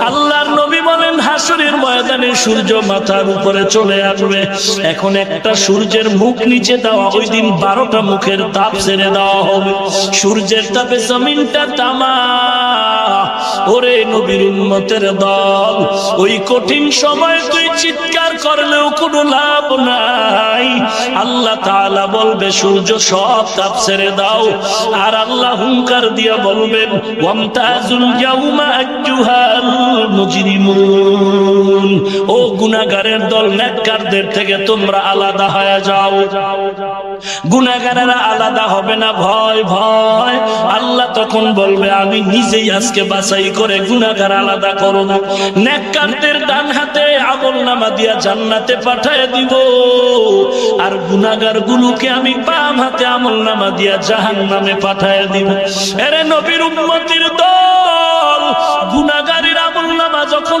আল্লাহর নবী বলেন হাসরের ময়দানে সূর্য মাথার উপরে চলে আসবে। এখন একটা সূর্যের মুখ নিচে দেওয়া, ওই দিন 12টা মুখের তাপ ছেড়ে দেওয়া হবে। সূর্যের তাপে জমিনটা তামা। ওরে নবীর উম্মতের দল, ওই কঠিন সময় তুই চিৎকার করলেও কোনো লাভ নাই। আল্লাহ তাআলা বলবে সূর্য সব তাপ ছেড়ে দাও, আর আল্লাহ হুঙ্কার দিয়া বলবেন ওয়ামতাজুল ইয়াউমা আইয়ুহাল মুজরিমুন, ও গুনাহগারের দল, নেককারদের থেকে তোমরা আলাদা হয়ে যাও। গুনাহগারেরা আলাদা হবে না, ভয় ভয়। আল্লাহ তখন বলবে আমি নিজেই আজকে বাছাই করে গুনাহগার আলাদা করব। নেককারদের ডান হাতে আমলনামা দিয়া জান্নাতে পাঠিয়ে দিব, আর গুনাহগার গুলোকে আমি বাম হাতে আমলনামা দিয়া জাহান্নামে পাঠিয়ে দিব। এরে নবীর উম্মতির দল, গুনাহগারের আমলনামা যখন